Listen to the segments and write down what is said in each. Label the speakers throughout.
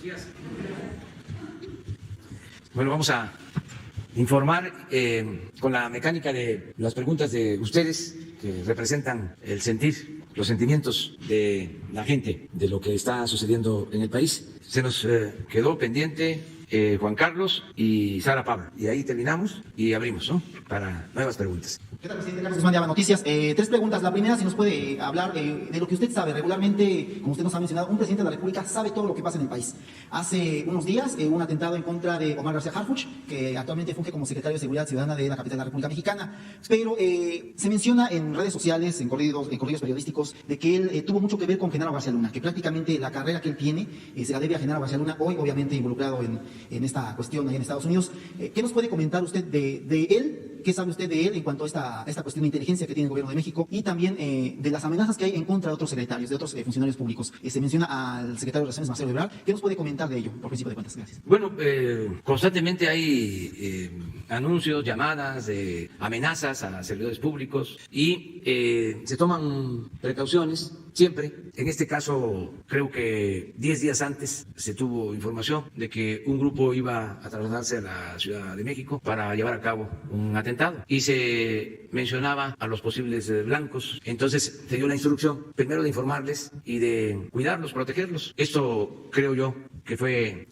Speaker 1: Buenos días. Bueno, vamos a informar con la mecánica de las preguntas de ustedes que representan el sentir, los sentimientos de la gente, de lo que está sucediendo en el país. Se nos quedó pendiente Juan Carlos y Sara Pablo. Y ahí terminamos y abrimos, ¿no?, para nuevas preguntas.
Speaker 2: ¿Qué tal, presidente? Carlos Guzmán de ABA Noticias. Tres preguntas. La primera, si nos puede hablar de lo que usted sabe. Regularmente, como usted nos ha mencionado, un presidente de la República sabe todo lo que pasa en el país. Hace unos días, un atentado en contra de Omar García Harfuch, que actualmente funge como secretario de Seguridad Ciudadana de la capital de la República Mexicana. Pero se menciona en redes sociales, en corridos periodísticos, de que él tuvo mucho que ver con Genaro García Luna, que prácticamente la carrera que él tiene se la debe a Genaro García Luna, hoy obviamente involucrado en esta cuestión ahí en Estados Unidos. ¿Qué nos puede comentar usted de él? ¿Qué sabe usted de él en cuanto a esta cuestión de inteligencia que tiene el gobierno de México? Y también de las amenazas que hay en contra de otros secretarios, de otros funcionarios públicos. Se menciona al secretario de Relaciones, Marcelo Ebrard. ¿Qué nos puede comentar de ello, por principio de cuentas? Gracias.
Speaker 1: Bueno, constantemente hay anuncios, llamadas, amenazas a servidores públicos y se toman precauciones siempre. En este caso, creo que 10 días antes se tuvo información de que un grupo iba a trasladarse a la Ciudad de México para llevar a cabo un atentado y se mencionaba a los posibles blancos. Entonces se dio la instrucción primero de informarles y de cuidarlos, protegerlos. Esto creo yo que fue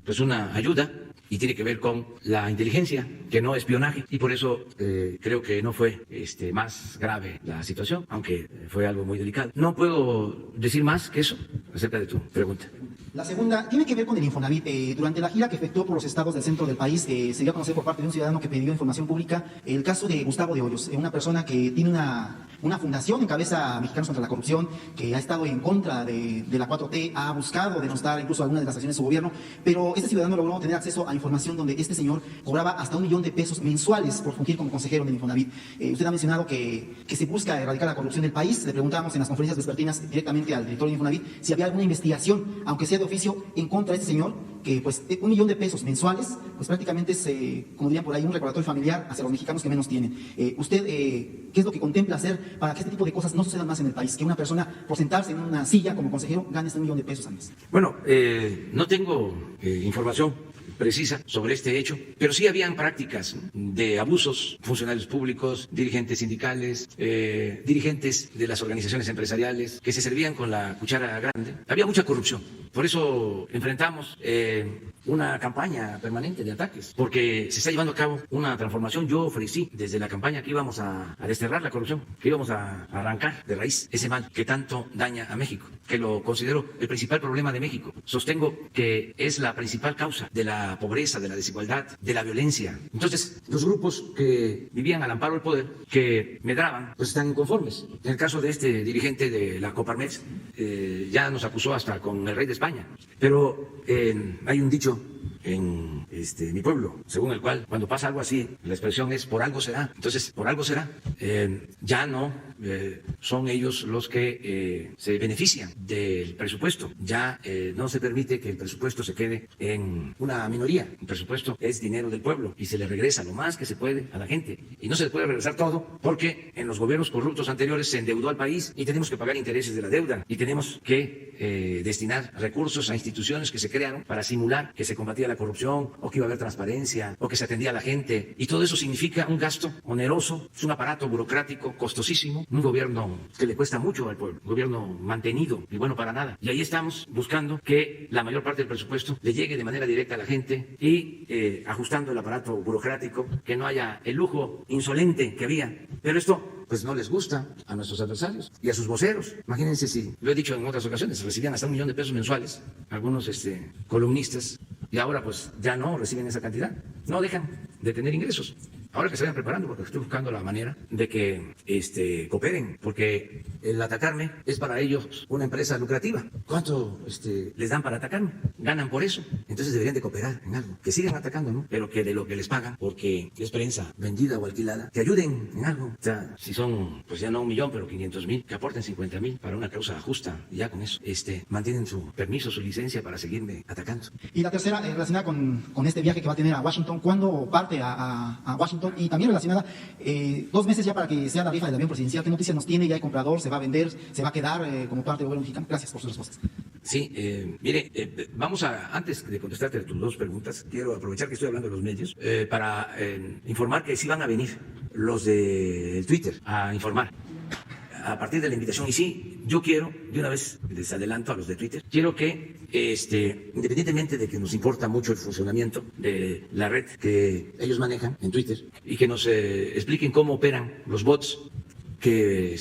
Speaker 1: pues una ayuda y tiene que ver con la inteligencia, que no espionaje, y por eso creo que no fue más grave la situación, aunque fue algo muy delicado. No puedo decir más que eso acerca de tu pregunta.
Speaker 2: La segunda tiene que ver con el Infonavit. Durante la gira que efectuó por los estados del centro del país, se dio a conocer por parte de un ciudadano que pidió información pública el caso de Gustavo de Hoyos, una persona que tiene una fundación en cabeza Mexicanos contra la Corrupción, que ha estado en contra de la 4T, ha buscado denostar incluso algunas de las acciones de su gobierno, pero este ciudadano logró tener acceso a información donde este señor cobraba hasta $1 millón mensuales por fungir como consejero del Infonavit. Usted ha mencionado que se busca erradicar la corrupción del país. Le preguntamos en las conferencias vespertinas directamente al director del Infonavit si había alguna investigación, aunque sea de oficio, en contra de este señor, que pues $1 millón mensuales, pues prácticamente es, como dirían por ahí, un recordatorio familiar hacia los mexicanos que menos tienen. ¿Usted qué es lo que contempla hacer para que este tipo de cosas no sucedan más en el país? Que una persona, por sentarse en una silla como consejero, gane hasta $1 millón al mes.
Speaker 1: Bueno, no tengo información precisa sobre este hecho, pero sí habían prácticas de abusos, funcionarios públicos, dirigentes sindicales, dirigentes de las organizaciones empresariales que se servían con la cuchara grande. Había mucha corrupción. Por eso enfrentamos una campaña permanente de ataques, porque se está llevando a cabo una transformación. Yo ofrecí desde la campaña que íbamos a desterrar la corrupción, que íbamos a arrancar de raíz ese mal que tanto daña a México, que lo considero el principal problema de México. Sostengo que es la principal causa de la pobreza, de la desigualdad, de la violencia. Entonces, los grupos que vivían al amparo del poder, que medraban, pues están inconformes. En el caso de este dirigente de la Coparmex, ya nos acusó hasta con el rey de España. Pero hay un dicho en mi pueblo, según el cual cuando pasa algo así, la expresión es por algo será. Entonces, por algo será. Ya no son ellos los que se benefician del presupuesto. Ya no se permite que el presupuesto se quede en una minoría. El presupuesto es dinero del pueblo y se le regresa lo más que se puede a la gente. Y no se le puede regresar todo porque en los gobiernos corruptos anteriores se endeudó al país y tenemos que pagar intereses de la deuda y tenemos que destinar recursos a instituciones que se crearon para simular que se combatía la corrupción o que iba a haber transparencia o que se atendía a la gente. Y todo eso significa un gasto oneroso, es un aparato burocrático costosísimo, un gobierno que le cuesta mucho al pueblo, un gobierno mantenido y bueno para nada. Y ahí estamos buscando que la mayor parte del presupuesto le llegue de manera directa a la gente y ajustando el aparato burocrático, que no haya el lujo insolente que había. Pero esto pues no les gusta a nuestros adversarios y a sus voceros. Imagínense, si lo he dicho en otras ocasiones, recibían hasta $1 millón mensuales algunos columnistas y ahora pues ya no reciben esa cantidad, no dejan de tener ingresos. Ahora que se vayan preparando, porque estoy buscando la manera de que cooperen, porque el atacarme es para ellos una empresa lucrativa. ¿Cuánto les dan para atacarme? Ganan por eso. Entonces deberían de cooperar en algo. Que sigan atacando, ¿no? Pero que de lo que les pagan, porque es prensa vendida o alquilada, que ayuden en algo. O sea, si son, pues ya no $1 millón, pero 500,000, que aporten 50,000 para una causa justa, y ya con eso mantienen su permiso, su licencia para seguirme atacando.
Speaker 2: Y la tercera, relacionada con este viaje que va a tener a Washington, ¿cuándo parte a Washington? Y también relacionada, 2 meses ya para que sea la rifa del avión presidencial. ¿Qué noticias nos tiene? ¿Ya hay comprador? ¿Se va va a vender, se va a quedar como parte del gobierno mexicano? Gracias por sus respuestas.
Speaker 1: Sí, mire, antes de contestarte tus dos preguntas, quiero aprovechar que estoy hablando de los medios para informar que sí van a venir los de Twitter a informar a partir de la invitación. Y sí, yo quiero, de una vez les adelanto a los de Twitter, quiero que, independientemente de que nos importa mucho el funcionamiento de la red que ellos manejan en Twitter y que nos expliquen cómo operan los bots, que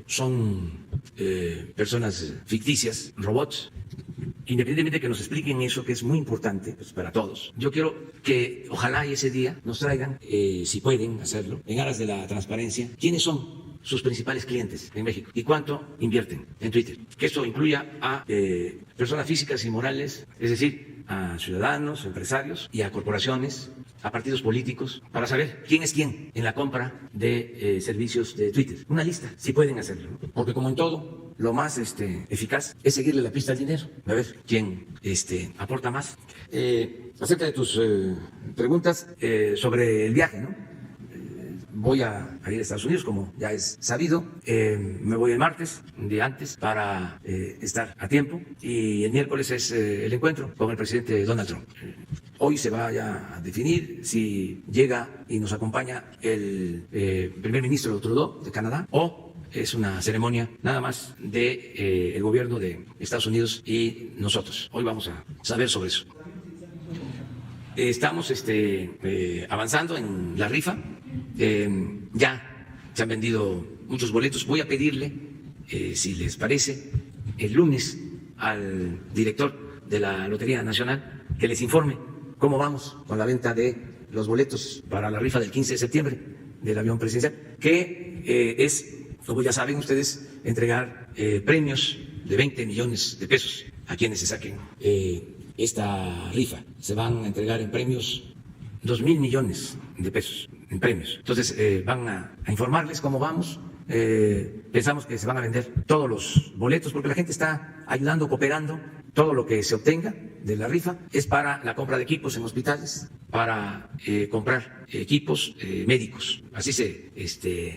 Speaker 1: son personas ficticias, robots, independientemente de que nos expliquen eso, que es muy importante pues, para todos. Yo quiero que ojalá y ese día nos traigan, si pueden hacerlo, en aras de la transparencia, quiénes son sus principales clientes en México y cuánto invierten en Twitter. Que esto incluya a personas físicas y morales, es decir, a ciudadanos, empresarios y a corporaciones, a partidos políticos, para saber quién es quién en la compra de servicios de Twitter. Una lista, si pueden hacerlo, ¿no? Porque como en todo, lo más eficaz es seguirle la pista al dinero, a ver quién aporta más. Acerca de tus preguntas sobre el viaje, ¿no? Voy a ir a Estados Unidos, como ya es sabido. Me voy el martes, un día antes, para estar a tiempo. Y el miércoles es el encuentro con el presidente Donald Trump. Hoy se va ya a definir si llega y nos acompaña el primer ministro Trudeau de Canadá o es una ceremonia nada más de el gobierno de Estados Unidos y nosotros. Hoy vamos a saber sobre eso. Estamos avanzando en la rifa. Ya se han vendido muchos boletos. Voy a pedirle, si les parece, el lunes al director de la Lotería Nacional que les informe cómo vamos con la venta de los boletos para la rifa del 15 de septiembre del avión presidencial, que es, como ya saben ustedes, entregar premios de 20 millones de pesos a quienes se saquen esta rifa. Se van a entregar en premios 2.000 millones de pesos en premios. Entonces van a informarles cómo vamos. Pensamos que se van a vender todos los boletos porque la gente está ayudando, cooperando. Todo lo que se obtenga de la rifa es para la compra de equipos en hospitales, para comprar equipos médicos. Así se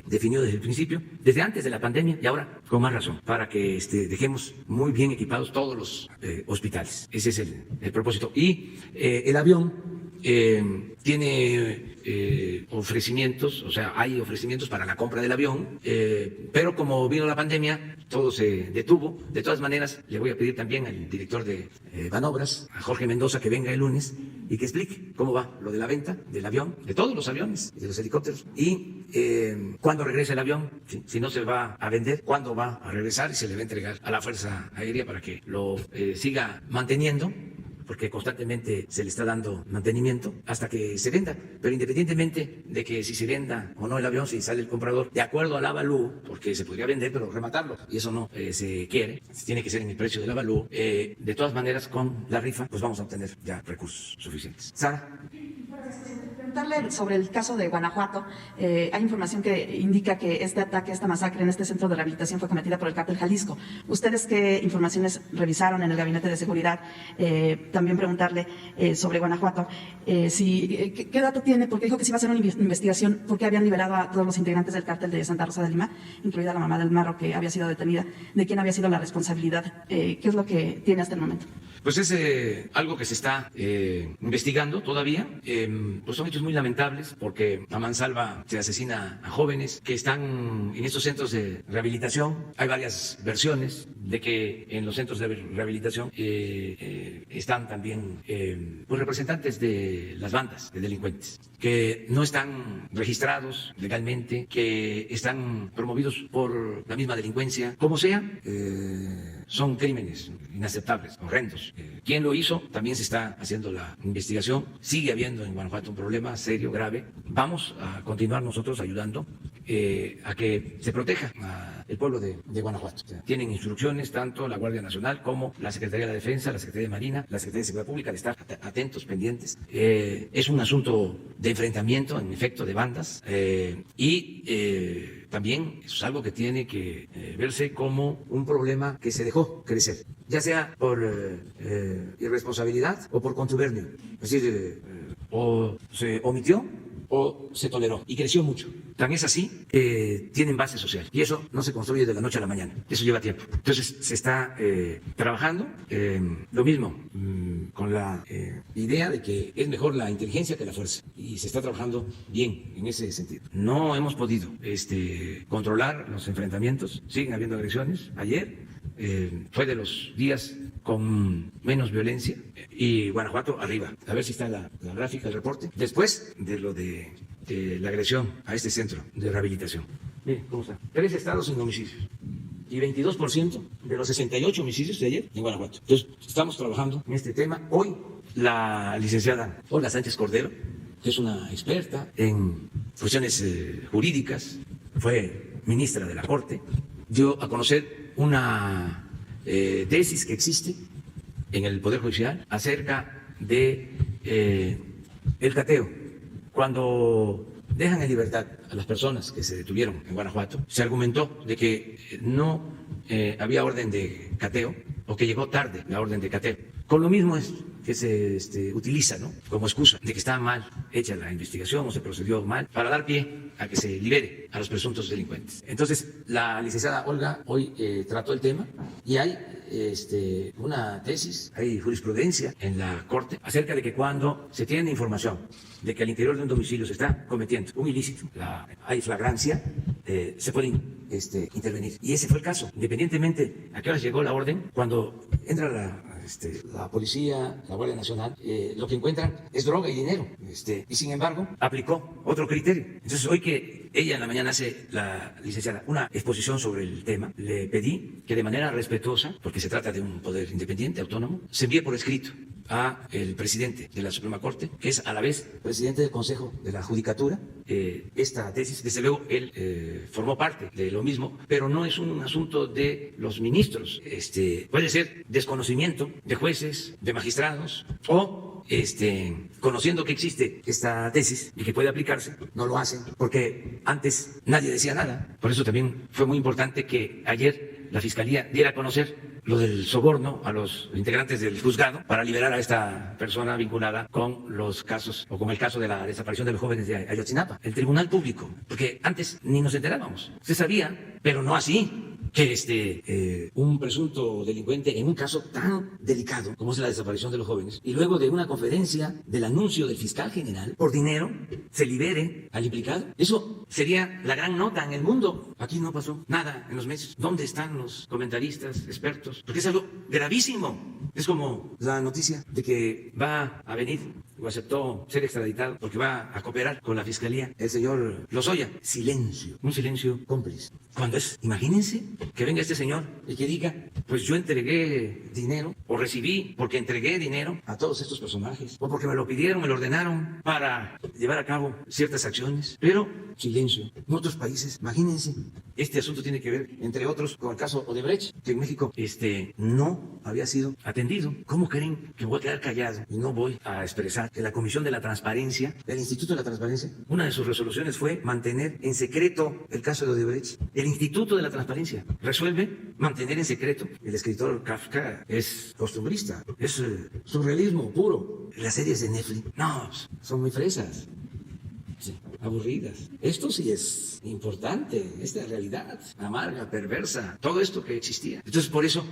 Speaker 1: definió desde el principio, desde antes de la pandemia y ahora con más razón, para que dejemos muy bien equipados todos los hospitales. Ese es el propósito. Y el avión tiene ofrecimientos, o sea, hay ofrecimientos para la compra del avión, pero como vino la pandemia, todo se detuvo. De todas maneras, le voy a pedir también al director de Banobras, a Jorge Mendoza, que venga el lunes y que explique cómo va lo de la venta del avión, de todos los aviones y de los helicópteros, y cuándo regresa el avión, si no se va a vender, cuándo va a regresar y se le va a entregar a la Fuerza Aérea para que lo siga manteniendo, porque constantemente se le está dando mantenimiento hasta que se venda. Pero independientemente de que si se venda o no el avión, si sale el comprador, de acuerdo al avalúo, porque se podría vender pero rematarlo, y eso no se quiere, tiene que ser en el precio del avalúo, de todas maneras con la rifa pues vamos a obtener ya recursos suficientes. Sara.
Speaker 3: Preguntarle sobre el caso de Guanajuato. Hay información que indica que este ataque, esta masacre en este centro de rehabilitación fue cometida por el cártel Jalisco. ¿Ustedes qué informaciones revisaron en el Gabinete de Seguridad? También preguntarle sobre Guanajuato, ¿qué dato tiene? Porque dijo que se iba a hacer una investigación porque habían liberado a todos los integrantes del cártel de Santa Rosa de Lima, incluida la mamá del Marro que había sido detenida. ¿De quién había sido la responsabilidad? ¿Qué es lo que tiene hasta el momento?
Speaker 1: Pues es algo que se está investigando todavía. Pues son hechos muy lamentables porque a mansalva se asesina a jóvenes que están en estos centros de rehabilitación. Hay varias versiones de que en los centros de rehabilitación están también pues representantes de las bandas de delincuentes que no están registrados legalmente, que están promovidos por la misma delincuencia, como sea, son crímenes inaceptables, horrendos. ¿Quién lo hizo? También se está haciendo la investigación. Sigue habiendo en Guanajuato un problema serio, grave. Vamos a continuar nosotros ayudando a que se proteja el pueblo de Guanajuato. O sea, tienen instrucciones tanto la Guardia Nacional como la Secretaría de la Defensa, la Secretaría de Marina, la Secretaría de Seguridad Pública de estar atentos, pendientes. Es un asunto de enfrentamiento, en efecto, de bandas y también es algo que tiene que verse como un problema que se dejó crecer, ya sea por irresponsabilidad o por contubernio. Es decir, o se omitió o se toleró y creció mucho. Tan es así que tienen base social y eso no se construye de la noche a la mañana, eso lleva tiempo. Entonces se está trabajando lo mismo con la idea de que es mejor la inteligencia que la fuerza y se está trabajando bien en ese sentido. No hemos podido controlar los enfrentamientos, siguen habiendo agresiones. Ayer fue de los días con menos violencia y Guanajuato arriba. A ver si está la gráfica, el reporte. Después de lo de la agresión a este centro de rehabilitación. Miren cómo está. 3 estados sin homicidios y 22% de los 68 homicidios de ayer en Guanajuato. Entonces, estamos trabajando en este tema. Hoy, la licenciada Olga Sánchez Cordero, que es una experta en cuestiones jurídicas, fue ministra de la Corte, dio a conocer una tesis que existe en el Poder Judicial acerca de el cateo. Cuando dejan en libertad a las personas que se detuvieron en Guanajuato, se argumentó de que no había orden de cateo o que llegó tarde la orden de cateo. Con lo mismo es que se utiliza, ¿no?, como excusa de que está mal hecha la investigación o se procedió mal para dar pie a que se libere a los presuntos delincuentes. Entonces, la licenciada Olga hoy trató el tema y hay una tesis, hay jurisprudencia en la Corte acerca de que cuando se tiene información de que al interior de un domicilio se está cometiendo un ilícito, hay flagrancia, se puede intervenir. Y ese fue el caso. Independientemente a qué horas llegó la orden, cuando entra la policía, la Guardia Nacional, lo que encuentran es droga y dinero. Y sin embargo, aplicó otro criterio. Entonces, hoy que ella en la mañana hace, la licenciada, una exposición sobre el tema, le pedí que de manera respetuosa, porque se trata de un poder independiente, autónomo, se envíe por escrito a el presidente de la Suprema Corte, que es a la vez presidente del Consejo de la Judicatura, esta tesis. Desde luego, él formó parte de lo mismo, pero no es un asunto de los ministros. Puede ser desconocimiento de jueces, de magistrados, o conociendo que existe esta tesis y que puede aplicarse, no lo hacen, porque antes nadie decía nada. Por eso también fue muy importante que ayer la Fiscalía diera a conocer lo del soborno a los integrantes del juzgado para liberar a esta persona vinculada con los casos o con el caso de la desaparición de los jóvenes de Ayotzinapa. El Tribunal Público, porque antes ni nos enterábamos, se sabía, pero no así, que un presunto delincuente en un caso tan delicado como es la desaparición de los jóvenes y luego de una conferencia del anuncio del fiscal general por dinero se libere al implicado. Eso sería la gran nota en el mundo. Aquí no pasó nada en los medios. ¿Dónde están los comentaristas, expertos? Porque es algo gravísimo. Es como la noticia de que va a venir o aceptó ser extraditado porque va a cooperar con la Fiscalía el señor Lozoya. Silencio, un silencio cómplice. Cuando imagínense que venga este señor y que diga, pues yo entregué dinero o recibí porque entregué dinero a todos estos personajes o porque me lo pidieron, me lo ordenaron para llevar a cabo ciertas acciones, pero silencio. En otros países, imagínense, este asunto tiene que ver, entre otros, con el caso Odebrecht, que en México no había sido atendido. ¿Cómo creen que voy a quedar callado y no voy a expresar que la Comisión de la Transparencia, el Instituto de la Transparencia, una de sus resoluciones fue mantener en secreto el caso de Odebrecht? El Instituto de la Transparencia resuelve mantener en secreto. El escritor Kafka es costumbrista, es surrealismo puro. Las series de Netflix, no, son muy fresas. Sí, aburridas. Esto sí es importante, esta realidad amarga, perversa, todo esto que existía. Entonces, por eso,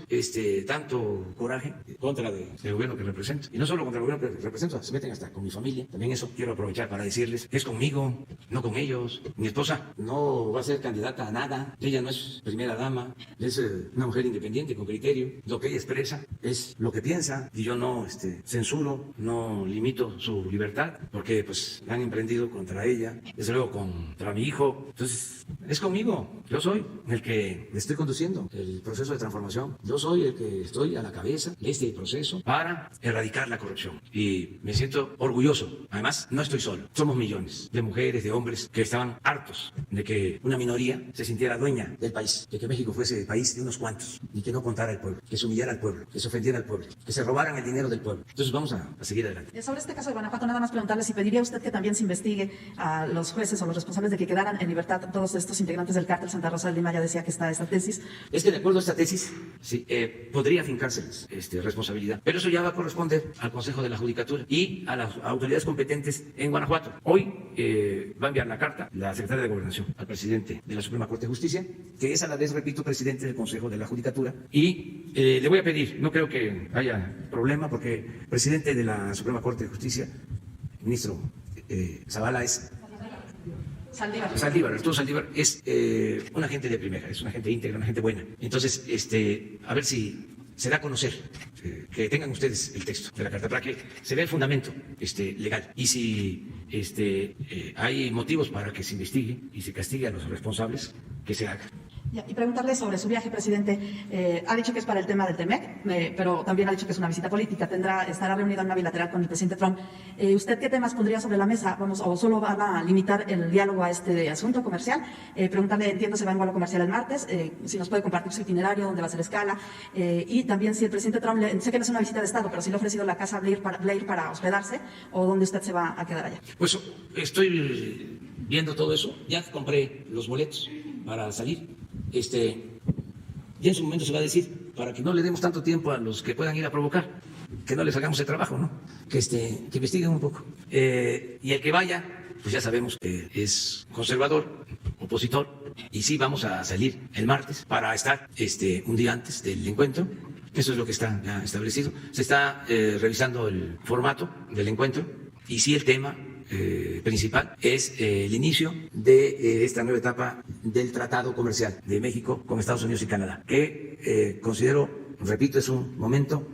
Speaker 1: tanto coraje contra el gobierno que represento. Y no solo contra el gobierno que represento, se meten hasta con mi familia. También eso quiero aprovechar para decirles que es conmigo, no con ellos. Mi esposa no va a ser candidata a nada. Ella no es primera dama, es una mujer independiente, con criterio. Lo que ella expresa es lo que piensa y yo no censuro, no limito su libertad, porque pues la han emprendido contra ella, desde luego contra mi hijo. Entonces, es conmigo. Yo soy el que estoy conduciendo el proceso de transformación. Yo soy el que estoy a la cabeza de este proceso para erradicar la corrupción. Y me siento orgulloso. Además, no estoy solo. Somos millones de mujeres, de hombres que estaban hartos de que una minoría se sintiera dueña del país, de que México fuese el país de unos cuantos y que no contara al pueblo, que se humillara al pueblo, que se ofendiera al pueblo, que se robaran el dinero del pueblo. Entonces, vamos a seguir adelante.
Speaker 3: Sobre este caso de Guanajuato, nada más preguntarle si pediría usted que también se investigue a a los jueces o los responsables de que quedaran en libertad todos estos integrantes del cártel Santa Rosa de Lima. Ya decía que está esta tesis.
Speaker 1: Es que de acuerdo a esta tesis, sí, podría fincárseles responsabilidad, pero eso ya va a corresponder al Consejo de la Judicatura y a las autoridades competentes en Guanajuato. Hoy va a enviar la carta la secretaria de Gobernación al presidente de la Suprema Corte de Justicia, que es a la vez, repito, presidente del Consejo de la Judicatura, y le voy a pedir, no creo que haya problema, porque el presidente de la Suprema Corte de Justicia, ministro Zavala, es Saldívar, Arturo Saldívar, es una gente de primera, es una gente íntegra, una gente buena. Entonces, a ver si se da a conocer, que tengan ustedes el texto de la carta para que se vea el fundamento legal. Y si hay motivos para que se investigue y se castigue a los responsables, que se haga.
Speaker 3: Y preguntarle sobre su viaje, presidente. Ha dicho que es para el tema del TEMEC, pero también ha dicho que es una visita política. Estará reunido en una bilateral con el presidente Trump. ¿Usted qué temas pondría sobre la mesa? O solo van a limitar el diálogo a este asunto comercial. Preguntarle, entiendo, se va en vuelo comercial el martes, si nos puede compartir su itinerario, dónde va a ser escala. Y también si el presidente Trump, sé que no es una visita de Estado, pero si le ha ofrecido la casa Blair para hospedarse, o dónde usted se va a quedar allá.
Speaker 1: Pues estoy viendo todo eso. Ya compré los boletos para salir. Y en su momento se va a decir, para que no le demos tanto tiempo a los que puedan ir a provocar, que no les hagamos el trabajo, ¿no? Que investiguen un poco. Y el que vaya, pues ya sabemos que es conservador, opositor, y sí vamos a salir el martes para estar un día antes del encuentro. Eso es lo que está ya establecido. Se está revisando el formato del encuentro y sí el tema principal es el inicio de esta nueva etapa del Tratado Comercial de México con Estados Unidos y Canadá, que considero, repito, es un momento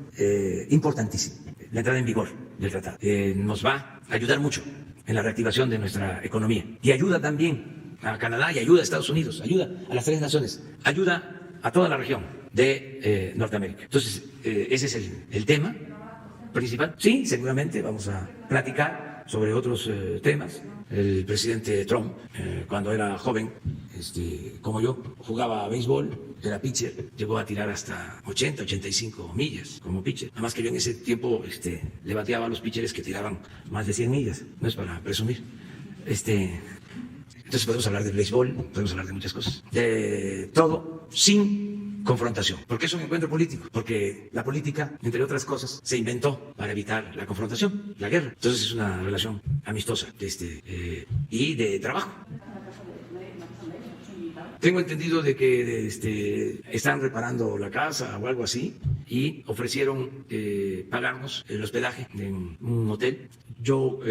Speaker 1: importantísimo, la entrada en vigor del tratado. Nos va a ayudar mucho en la reactivación de nuestra economía y ayuda también a Canadá y ayuda a Estados Unidos, ayuda a las tres naciones, ayuda a toda la región de Norteamérica. Entonces, ese es el tema principal. Sí, seguramente vamos a platicar sobre otros temas. El presidente Trump, cuando era joven, como yo, jugaba a béisbol, era pitcher, llegó a tirar hasta 80, 85 millas como pitcher. Nada más que yo en ese tiempo le bateaba a los pitchers que tiraban más de 100 millas, no es para presumir. Entonces podemos hablar del béisbol, podemos hablar de muchas cosas, de todo sin confrontación, porque es un encuentro político, porque la política, entre otras cosas, se inventó para evitar la confrontación, la guerra. Entonces es una relación amistosa y de trabajo. Tengo entendido de que están reparando la casa o algo así y ofrecieron pagarnos el hospedaje en un hotel. Yo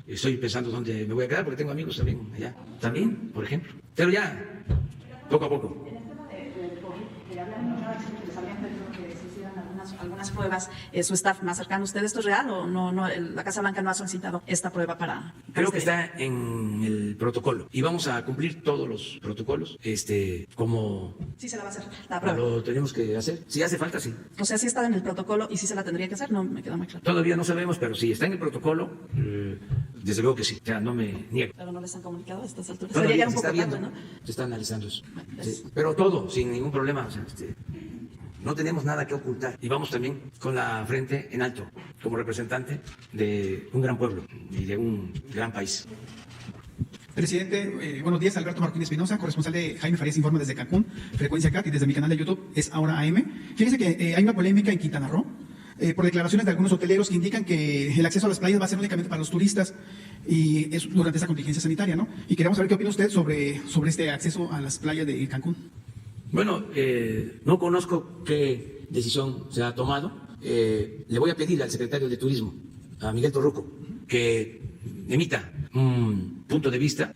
Speaker 1: estoy pensando dónde me voy a quedar porque tengo amigos también allá, también, por ejemplo. Pero ya, poco a poco.
Speaker 3: Algunas pruebas, su staff más cercano a usted, ¿esto es real o no? La Casa Blanca no ha solicitado esta prueba para
Speaker 1: creo que está en el protocolo y vamos a cumplir todos los protocolos, como
Speaker 3: sí se la va a hacer la prueba.
Speaker 1: Lo tenemos que hacer, si hace falta, sí.
Speaker 3: O sea, sí está en el protocolo y sí se la tendría que hacer, no me queda muy claro.
Speaker 1: Todavía no sabemos, pero si está en el protocolo, desde luego que sí, o sea, no me niego.
Speaker 3: Pero no les han comunicado a estas alturas.
Speaker 1: Todavía
Speaker 3: Sería ya un
Speaker 1: se está
Speaker 3: poco
Speaker 1: viendo,
Speaker 3: tarde, ¿no?
Speaker 1: Se está analizando eso. Sí, pero todo, sin ningún problema, o sea, no tenemos nada que ocultar y vamos también con la frente en alto como representante de un gran pueblo y de un gran país.
Speaker 2: Presidente, buenos días. Alberto Martínez Espinosa, corresponsal de Jaime Farías Informa desde Cancún, Frecuencia CAT, y desde mi canal de YouTube es Ahora AM. Fíjese que hay una polémica en Quintana Roo por declaraciones de algunos hoteleros que indican que el acceso a las playas va a ser únicamente para los turistas y es durante esa contingencia sanitaria, ¿no? Y queremos saber qué opina usted sobre este acceso a las playas de Cancún.
Speaker 1: Bueno, no conozco qué decisión se ha tomado. Le voy a pedir al secretario de Turismo, a Miguel Torruco, que emita un punto de vista,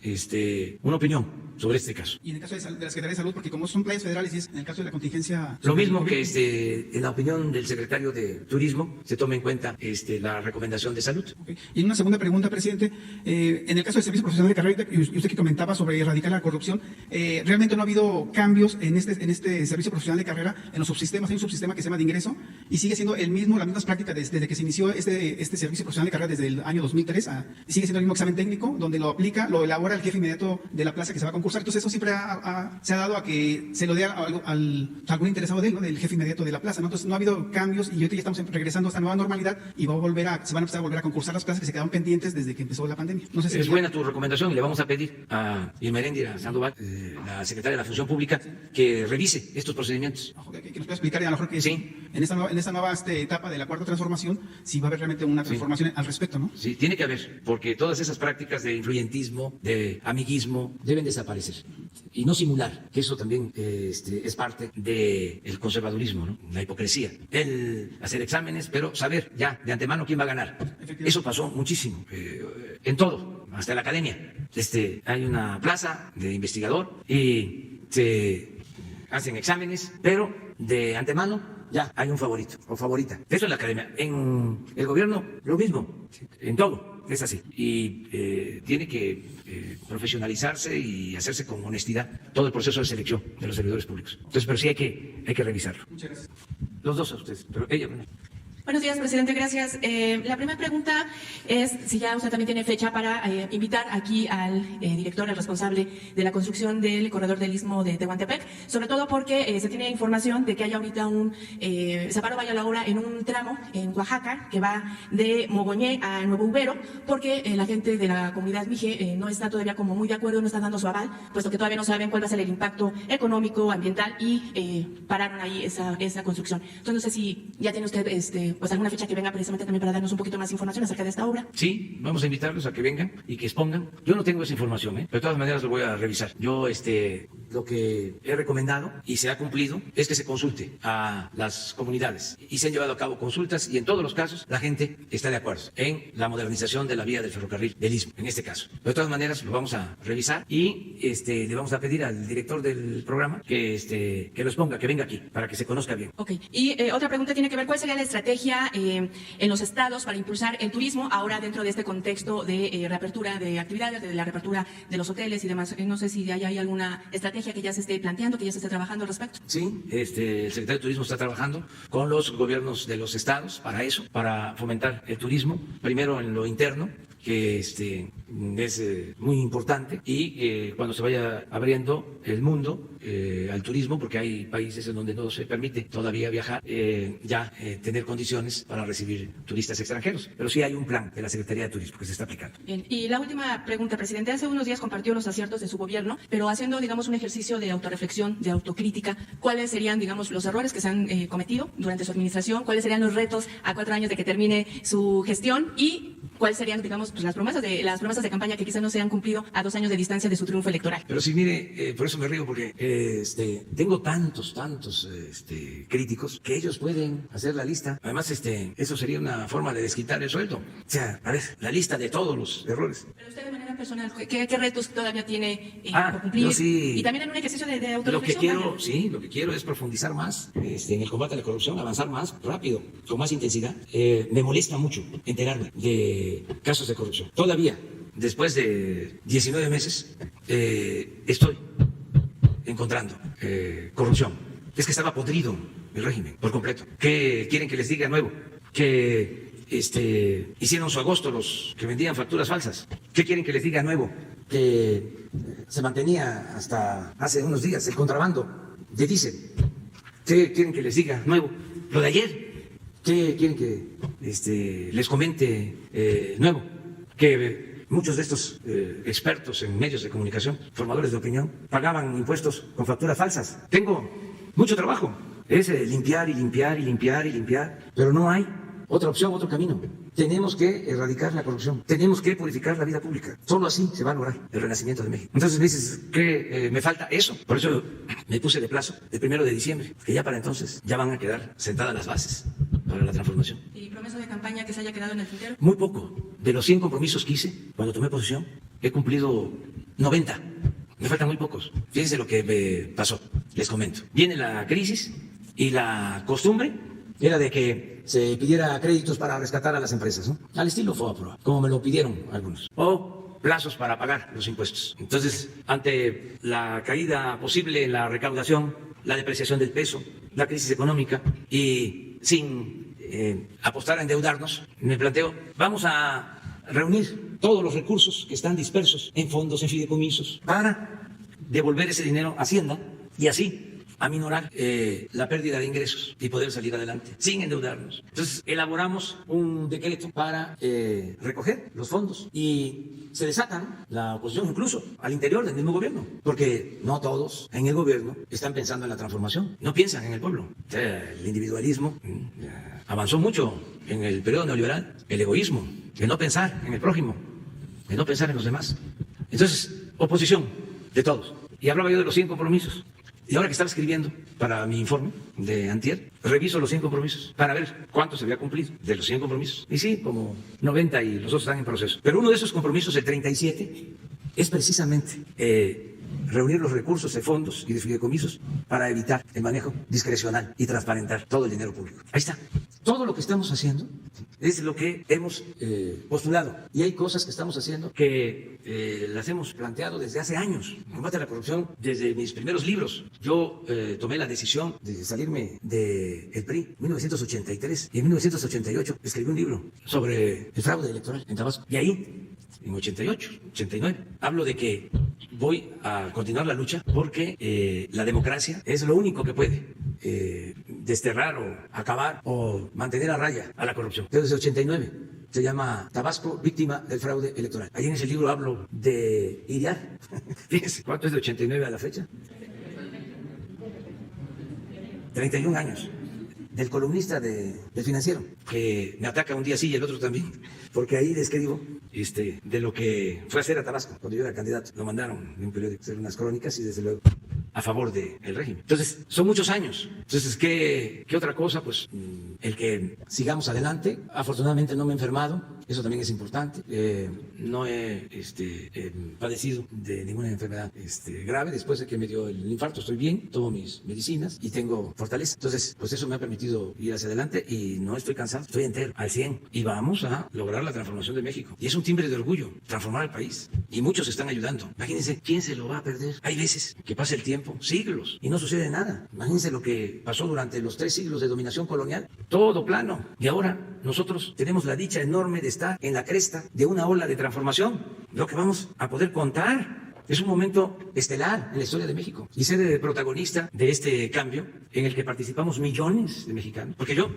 Speaker 1: una opinión sobre este caso.
Speaker 2: Y en el caso de la Secretaría de Salud, porque como son playas federales y es en el caso de la contingencia...
Speaker 1: Lo mismo que en la opinión del secretario de Turismo se tome en cuenta la recomendación de salud.
Speaker 2: Okay. Y una segunda pregunta, presidente. En el caso del servicio profesional de carrera, y usted que comentaba sobre erradicar la corrupción, realmente no ha habido cambios en este servicio profesional de carrera, en los subsistemas. Hay un subsistema que se llama de ingreso y sigue siendo las mismas prácticas desde que se inició este servicio profesional de carrera desde el año 2003. Sigue siendo el mismo examen técnico, donde lo aplica, lo elabora el jefe inmediato de la plaza que se va a concurrir
Speaker 4: concursar. Entonces eso siempre se ha dado a que se lo dé a algún interesado de él, ¿no? Del jefe inmediato de la plaza, ¿no? Entonces no ha habido cambios y ahorita ya estamos regresando a esta nueva normalidad y se van a empezar a volver a concursar las plazas que se quedaron pendientes desde que empezó la pandemia. No sé si
Speaker 1: es buena tu recomendación y le vamos a pedir a Irma Heréndira Sandoval, la secretaria de la Función Pública, que revise estos procedimientos.
Speaker 4: Que nos pueda explicar y a lo mejor que
Speaker 1: sí.
Speaker 4: en esta nueva etapa de la cuarta transformación, si va a haber realmente una transformación al respecto, ¿no?
Speaker 1: Sí, tiene que haber, porque todas esas prácticas de influyentismo, de amiguismo, deben desaparecer y no simular, que eso también es parte del conservadurismo, ¿no? La hipocresía. El hacer exámenes, pero saber ya de antemano quién va a ganar. Eso pasó muchísimo, en todo, hasta en la academia. Hay una plaza de investigador y se hacen exámenes, pero de antemano ya hay un favorito o favorita. Eso en la academia. En el gobierno, lo mismo. En todo es así. Y tiene que profesionalizarse y hacerse con honestidad todo el proceso de selección de los servidores públicos. Entonces, pero sí hay que revisarlo.
Speaker 4: Muchas gracias.
Speaker 1: Los dos a ustedes, pero ella.
Speaker 5: Buenos días, presidente. Gracias. La primera pregunta es si ya usted también tiene fecha para invitar aquí al director, al responsable de la construcción del corredor del Istmo de Tehuantepec, sobre todo porque se tiene información de que hay ahorita un separo vaya la hora en un tramo en Oaxaca que va de Mogoñé a Nuevo Ubero, porque la gente de la comunidad Mije no está todavía como muy de acuerdo, no está dando su aval, puesto que todavía no saben cuál va a ser el impacto económico, ambiental y pararon ahí esa construcción. Entonces no sé si ya tiene usted pues alguna fecha que venga precisamente también para darnos un poquito más información acerca de esta obra.
Speaker 1: Sí, vamos a invitarlos a que vengan y que expongan. Yo no tengo esa información, pero de todas maneras lo voy a revisar. Yo lo que he recomendado y se ha cumplido es que se consulte a las comunidades y se han llevado a cabo consultas y en todos los casos la gente está de acuerdo en la modernización de la vía del ferrocarril del Istmo, en este caso. De todas maneras lo vamos a revisar y le vamos a pedir al director del programa que lo exponga, que venga aquí para que se conozca bien.
Speaker 5: Ok. Y otra pregunta tiene que ver, ¿cuál sería la estrategia en los estados para impulsar el turismo ahora dentro de este contexto de reapertura de actividades, de la reapertura de los hoteles y demás? No sé si hay alguna estrategia que ya se esté planteando, que ya se esté trabajando al respecto.
Speaker 1: Sí, el secretario de Turismo está trabajando con los gobiernos de los estados para eso, para fomentar el turismo, primero en lo interno, que es muy importante, y cuando se vaya abriendo el mundo al turismo, porque hay países en donde no se permite todavía viajar, tener condiciones para recibir turistas extranjeros. Pero sí hay un plan de la Secretaría de Turismo que se está aplicando.
Speaker 5: Bien, y la última pregunta, presidente. Hace unos días compartió los aciertos de su gobierno, pero haciendo, digamos, un ejercicio de autorreflexión, de autocrítica, ¿cuáles serían, digamos, los errores que se han cometido durante su administración? ¿Cuáles serían los retos a 4 años de que termine su gestión? Y ¿cuáles serían, digamos, pues, las promesas de campaña que quizás no se han cumplido a 2 años de distancia de su triunfo electoral?
Speaker 1: Pero sí, mire, por eso me río, porque tengo tantos críticos que ellos pueden hacer la lista. Además, eso sería una forma de desquitar el sueldo. O sea, a ver, la lista de todos los errores.
Speaker 5: Pero usted de manera personal, ¿qué retos todavía tiene por cumplir?
Speaker 1: No, sí.
Speaker 5: Y también en un ejercicio de autorreflexión.
Speaker 1: Lo que quiero es profundizar más en el combate a la corrupción, avanzar más rápido, con más intensidad. Me molesta mucho enterarme de casos de corrupción. Todavía, después de 19 meses, estoy encontrando corrupción. Es que estaba podrido el régimen por completo. ¿Qué quieren que les diga nuevo? Que hicieron su agosto los que vendían facturas falsas. ¿Qué quieren que les diga nuevo? Que se mantenía hasta hace unos días el contrabando de diésel. ¿Qué quieren que les diga nuevo? Lo de ayer. ¿Qué quieren que les comente nuevo? Que muchos de estos expertos en medios de comunicación, formadores de opinión, pagaban impuestos con facturas falsas. Tengo mucho trabajo. Es limpiar y limpiar y limpiar y limpiar, pero no hay otra opción, otro camino. Tenemos que erradicar la corrupción, tenemos que purificar la vida pública. Solo así se va a lograr el renacimiento de México. Entonces me dices que me falta eso. Por eso me puse de plazo el 1 de diciembre, que ya para entonces ya van a quedar sentadas las bases para la transformación.
Speaker 5: ¿Y promesa de campaña que se haya quedado en el tintero?
Speaker 1: Muy poco. De los 100 compromisos que hice cuando tomé posesión, he cumplido 90. Me faltan muy pocos. Fíjense lo que me pasó. Les comento. Viene la crisis y la costumbre era de que se pidiera créditos para rescatar a las empresas, ¿no? Al estilo FOAPROA, como me lo pidieron algunos. O plazos para pagar los impuestos. Entonces, ante la caída posible en la recaudación, la depreciación del peso, la crisis económica y sin apostar a endeudarnos, me planteo, vamos a reunir todos los recursos que están dispersos en fondos, en fideicomisos, para devolver ese dinero a Hacienda y así aminorar la pérdida de ingresos y poder salir adelante sin endeudarnos. Entonces elaboramos un decreto para recoger los fondos y se desatan la oposición incluso al interior del mismo gobierno, porque no todos en el gobierno están pensando en la transformación, no piensan en el pueblo. O sea, el individualismo avanzó mucho en el periodo neoliberal, el egoísmo, de no pensar en el prójimo, de no pensar en los demás. Entonces, oposición de todos. Y hablaba yo de los 100 compromisos. Y ahora que estaba escribiendo para mi informe de antier, reviso los 100 compromisos para ver cuánto se había cumplido de los 100 compromisos. Y sí, como 90 y los otros están en proceso. Pero uno de esos compromisos, el 37, es precisamente reunir los recursos de fondos y de fideicomisos para evitar el manejo discrecional y transparentar todo el dinero público. Ahí está. Todo lo que estamos haciendo es lo que hemos postulado. Y hay cosas que estamos haciendo que las hemos planteado desde hace años. Combate a la corrupción desde mis primeros libros. Yo tomé la decisión de salirme del PRI en 1983 y en 1988 escribí un libro sobre el fraude electoral en Tabasco. Y ahí, en 88, 89, hablo de que voy a continuar la lucha porque la democracia es lo único que puede desterrar o acabar o mantener a raya a la corrupción. Desde 89 se llama Tabasco, víctima del fraude electoral. Ahí en ese libro hablo de IRIAR. Fíjense, ¿cuánto es de 89 a la fecha? 31 años. Del columnista del Financiero, que me ataca un día sí y el otro también, porque ahí describo de lo que fue a hacer a Tabasco cuando yo era candidato. Lo mandaron de un periódico a hacer unas crónicas y desde luego a favor del régimen. Entonces, son muchos años. Entonces, ¿qué otra cosa? Pues el que sigamos adelante. Afortunadamente no me he enfermado, eso también es importante. No he padecido de ninguna enfermedad grave. Después de que me dio el infarto estoy bien, tomo mis medicinas y tengo fortaleza. Entonces, pues eso me ha permitido ir hacia adelante y no estoy cansado, estoy entero, al 100. Y vamos a lograr la transformación de México. Y es un timbre de orgullo, transformar el país. Y muchos están ayudando. Imagínense, ¿quién se lo va a perder? Hay veces que pasa el tiempo, siglos, y no sucede nada. Imagínense lo que pasó durante los 3 siglos de dominación colonial. Todo plano. Y ahora nosotros tenemos la dicha enorme de estar en la cresta de una ola de transformación. Lo que vamos a poder contar es un momento estelar en la historia de México y ser el protagonista de este cambio en el que participamos millones de mexicanos. Porque yo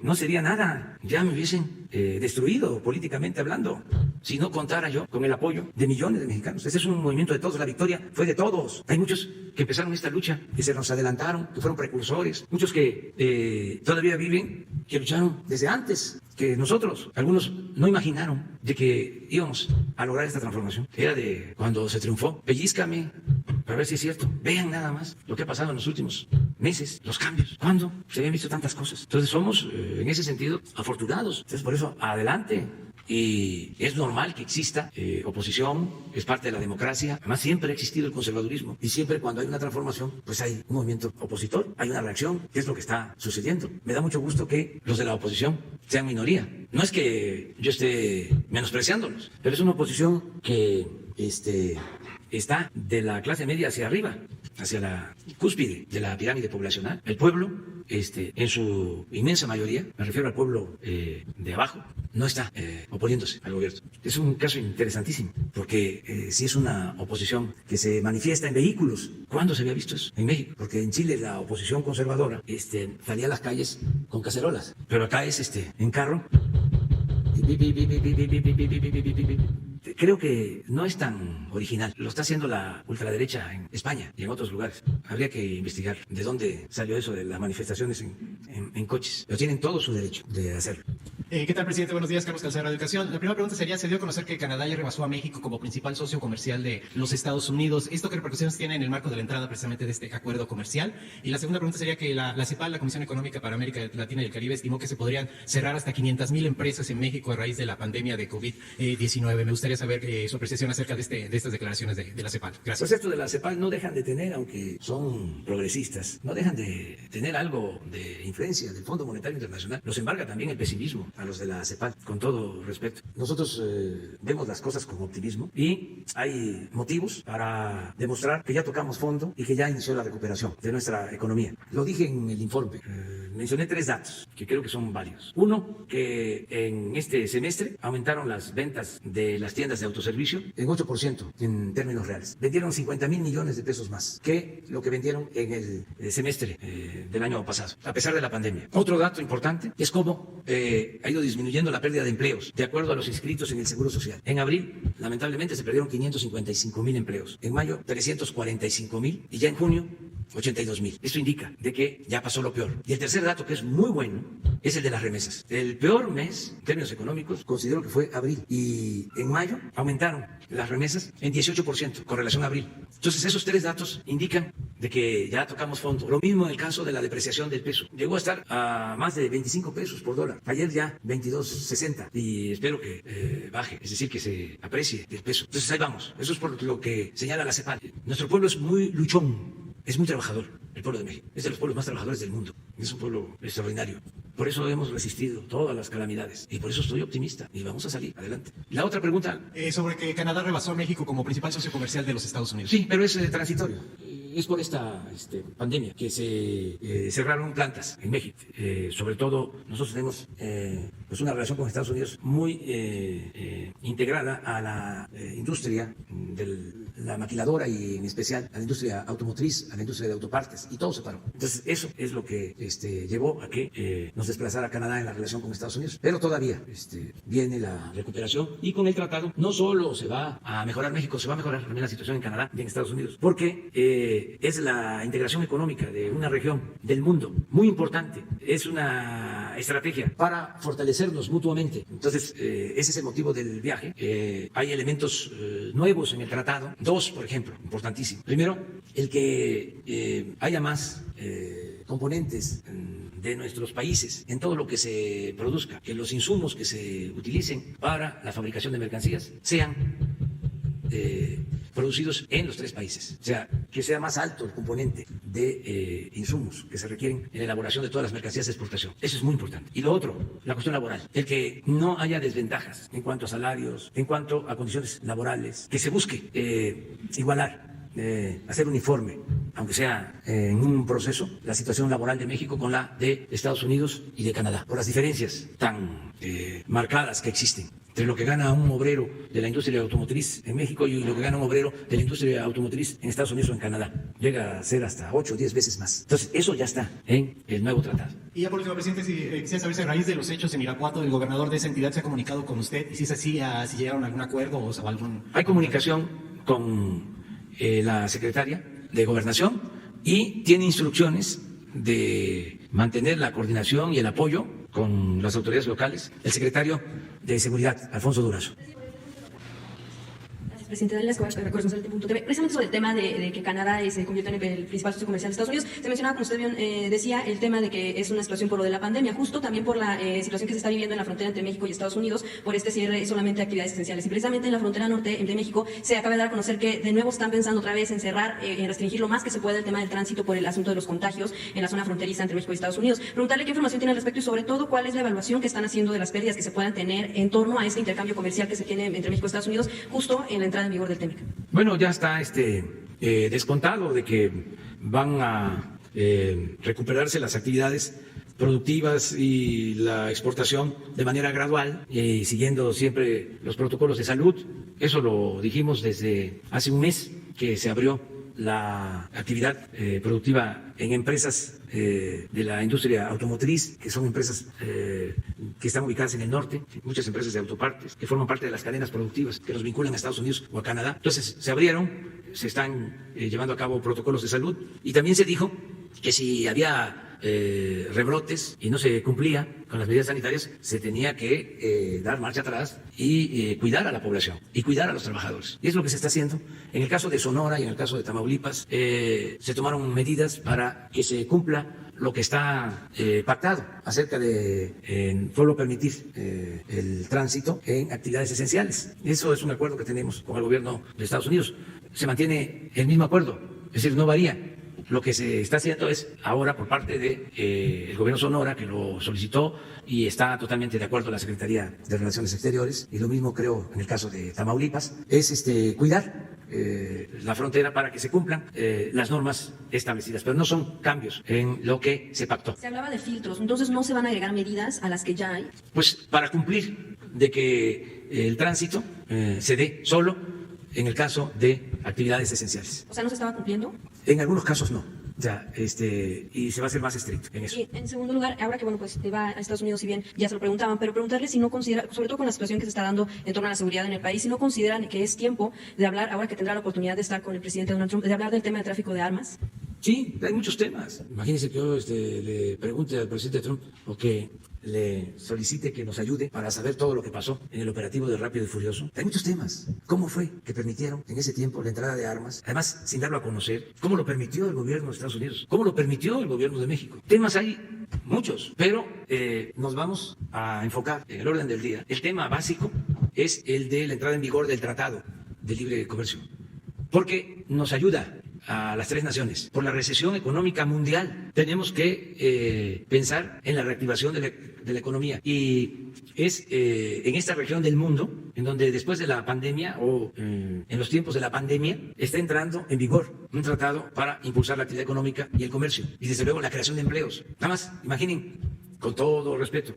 Speaker 1: no sería nada, ya me hubiesen destruido políticamente hablando, si no contara yo con el apoyo de millones de mexicanos. Este es un movimiento de todos, la victoria fue de todos. Hay muchos que empezaron esta lucha, que se nos adelantaron, que fueron precursores, muchos que todavía viven, que lucharon desde antes que nosotros. Algunos no imaginaron de que íbamos a lograr esta transformación. Era de cuando se triunfó. Pellízcame para ver si es cierto. Vean nada más lo que ha pasado en los últimos meses, los cambios. ¿Cuándo se habían visto tantas cosas? Entonces somos, en ese sentido, afortunados. Entonces por eso, adelante. Y es normal que exista oposición, es parte de la democracia. Además, siempre ha existido el conservadurismo. Y siempre cuando hay una transformación, pues hay un movimiento opositor, hay una reacción, que es lo que está sucediendo. Me da mucho gusto que los de la oposición sean minoría. No es que yo esté menospreciándolos, pero es una oposición que está de la clase media hacia arriba, hacia la cúspide de la pirámide poblacional. El pueblo, en su inmensa mayoría, me refiero al pueblo de abajo, no está oponiéndose al gobierno. Es un caso interesantísimo, porque si es una oposición que se manifiesta en vehículos. ¿Cuándo se había visto eso en México? Porque en Chile la oposición conservadora salía a las calles con cacerolas, pero acá es en carro. Creo que no es tan original. Lo está haciendo la ultraderecha en España y en otros lugares. Habría que investigar de dónde salió eso de las manifestaciones en coches. Pero tienen todo su derecho de hacerlo.
Speaker 6: ¿Qué tal, presidente? Buenos días, Carlos Calzada, Educación. La primera pregunta sería, se dio a conocer que Canadá ya rebasó a México como principal socio comercial de los Estados Unidos. ¿Esto qué repercusiones tiene en el marco de la entrada precisamente de este acuerdo comercial? Y la segunda pregunta sería que la CEPAL, la Comisión Económica para América Latina y el Caribe, estimó que se podrían cerrar hasta 500,000 empresas en México a raíz de la pandemia de COVID-19. Me gustaría saber su apreciación acerca de estas declaraciones de la CEPAL. Gracias.
Speaker 1: Pues esto de la CEPAL no dejan de tener, aunque son progresistas, no dejan de tener algo de influencia del Fondo Monetario Internacional. Los embarga también el pesimismo a los de la CEPAL, con todo respeto. Nosotros vemos las cosas con optimismo y hay motivos para demostrar que ya tocamos fondo y que ya inició la recuperación de nuestra economía. Lo dije en el informe. mencioné 3 datos que creo que son válidos. Uno, que en este semestre aumentaron las ventas de las tiendas de autoservicio en 8% en términos reales. Vendieron 50,000 millones de pesos más que lo que vendieron en el semestre del año pasado, a pesar de la pandemia. Otro dato importante es cómo ha ido disminuyendo la pérdida de empleos, de acuerdo a los inscritos en el Seguro Social. En abril, lamentablemente, se perdieron 555,000 empleos. En mayo, 345,000 y ya en junio, 82,000. Esto indica de que ya pasó lo peor. Y el tercer dato, que es muy bueno, es el de las remesas. El peor mes, en términos económicos, considero que fue abril. Y en mayo aumentaron las remesas en 18% con relación a abril. Entonces, esos 3 datos indican de que ya tocamos fondo. Lo mismo en el caso de la depreciación del peso. Llegó a estar a más de 25 pesos por dólar. Ayer ya 22.60 y espero que baje, es decir, que se aprecie el peso. Entonces, ahí vamos. Eso es por lo que señala la CEPAL. Nuestro pueblo es muy luchón. Es muy trabajador, el pueblo de México. Es de los pueblos más trabajadores del mundo. Es un pueblo extraordinario. Por eso hemos resistido todas las calamidades. Y por eso estoy optimista. Y vamos a salir adelante. La otra pregunta.
Speaker 6: Sobre que Canadá rebasó a México como principal socio comercial de los Estados Unidos.
Speaker 1: Sí, pero es transitorio. Es por esta pandemia que se cerraron plantas en México. Sobre todo, nosotros tenemos pues una relación con Estados Unidos muy integrada a la industria de la maquiladora y en especial a la industria automotriz, a la industria de autopartes, y todo se paró. Entonces, eso es lo que llevó a que nos desplazara Canadá en la relación con Estados Unidos. Pero todavía viene la recuperación y con el tratado no solo se va a mejorar México, se va a mejorar también la situación en Canadá y en Estados Unidos, porque es la integración económica de una región del mundo muy importante. Es una estrategia para fortalecernos mutuamente. Entonces, ese es el motivo del viaje. Hay elementos nuevos en el tratado. 2, por ejemplo, importantísimo. Primero, el que haya más componentes de nuestros países en todo lo que se produzca, que los insumos que se utilicen para la fabricación de mercancías sean producidos en los 3 países. O sea, que sea más alto el componente de insumos que se requieren en la elaboración de todas las mercancías de exportación. Eso es muy importante. Y lo otro, la cuestión laboral. El que no haya desventajas en cuanto a salarios, en cuanto a condiciones laborales, que se busque igualar, hacer uniforme, aunque sea en un proceso, la situación laboral de México con la de Estados Unidos y de Canadá, por las diferencias tan marcadas que existen entre lo que gana un obrero de la industria automotriz en México y lo que gana un obrero de la industria automotriz en Estados Unidos o en Canadá. Llega a ser hasta 8 o 10 veces más. Entonces, eso ya está en el nuevo tratado.
Speaker 6: Y ya por último, presidente, quisiera saber si a raíz de los hechos en Irapuato, el gobernador de esa entidad se ha comunicado con usted, y si es así, si llegaron a algún acuerdo o algún...
Speaker 1: Hay comunicación con la secretaria de Gobernación y tiene instrucciones de mantener la coordinación y el apoyo con las autoridades locales, el secretario de Seguridad, Alfonso Durazo.
Speaker 7: Presidente Daniela Escobar, corresponsal de Punto TV. Precisamente sobre el tema de que Canadá se convierte en el principal socio comercial de Estados Unidos, se mencionaba, como usted bien decía, el tema de que es una situación por lo de la pandemia, justo también por la situación que se está viviendo en la frontera entre México y Estados Unidos, por este cierre solamente de actividades esenciales. Y precisamente en la frontera norte entre México se acaba de dar a conocer que de nuevo están pensando otra vez en cerrar, en restringir lo más que se pueda el tema del tránsito por el asunto de los contagios en la zona fronteriza entre México y Estados Unidos. Preguntarle qué información tiene al respecto y sobre todo cuál es la evaluación que están haciendo de las pérdidas que se puedan tener en torno a este intercambio comercial que se tiene entre México y Estados Unidos justo en la entrada en vigor del TEMEC.
Speaker 1: Bueno, ya está descontado de que van a recuperarse las actividades productivas y la exportación de manera gradual y siguiendo siempre los protocolos de salud. Eso lo dijimos desde hace un mes que se abrió la actividad productiva en empresas de la industria automotriz, que son empresas que están ubicadas en el norte, muchas empresas de autopartes, que forman parte de las cadenas productivas que nos vinculan a Estados Unidos o a Canadá. Entonces se abrieron, se están llevando a cabo protocolos de salud y también se dijo que si había rebrotes y no se cumplía con las medidas sanitarias, se tenía que dar marcha atrás y cuidar a la población y cuidar a los trabajadores. Y es lo que se está haciendo. En el caso de Sonora y en el caso de Tamaulipas, se tomaron medidas para que se cumpla lo que está pactado acerca de solo permitir el tránsito en actividades esenciales. Eso es un acuerdo que tenemos con el gobierno de Estados Unidos. Se mantiene el mismo acuerdo, es decir, no varía. Lo que se está haciendo es ahora por parte del gobierno Sonora, que lo solicitó y está totalmente de acuerdo la Secretaría de Relaciones Exteriores, y lo mismo creo en el caso de Tamaulipas, es cuidar la frontera para que se cumplan las normas establecidas, pero no son cambios en lo que se pactó.
Speaker 7: Se hablaba de filtros, entonces no se van a agregar medidas a las que ya hay.
Speaker 1: Pues para cumplir de que el tránsito se dé solo en el caso de actividades esenciales.
Speaker 7: O sea, ¿no se estaba cumpliendo?
Speaker 1: En algunos casos no. Ya, y se va a ser más estricto en eso.
Speaker 7: Y en segundo lugar, ahora que pues va a Estados Unidos, si bien ya se lo preguntaban, pero preguntarle si no considera, sobre todo con la situación que se está dando en torno a la seguridad en el país, si no consideran que es tiempo de hablar, ahora que tendrá la oportunidad de estar con el presidente Donald Trump, de hablar del tema de tráfico de armas.
Speaker 1: Sí, hay muchos temas. Imagínense que yo le pregunte al presidente Trump o que le solicite que nos ayude para saber todo lo que pasó en el operativo de Rápido y Furioso. Hay muchos temas. ¿Cómo fue que permitieron en ese tiempo la entrada de armas? Además, sin darlo a conocer. ¿Cómo lo permitió el gobierno de Estados Unidos? ¿Cómo lo permitió el gobierno de México? Temas hay muchos, pero nos vamos a enfocar en el orden del día. El tema básico es el de la entrada en vigor del Tratado de Libre Comercio, porque nos ayuda a las tres naciones. Por la recesión económica mundial tenemos que pensar en la reactivación de la economía, y es en esta región del mundo en donde después de la pandemia o en los tiempos de la pandemia está entrando en vigor un tratado para impulsar la actividad económica y el comercio y desde luego la creación de empleos. Nada más, imaginen, con todo respeto,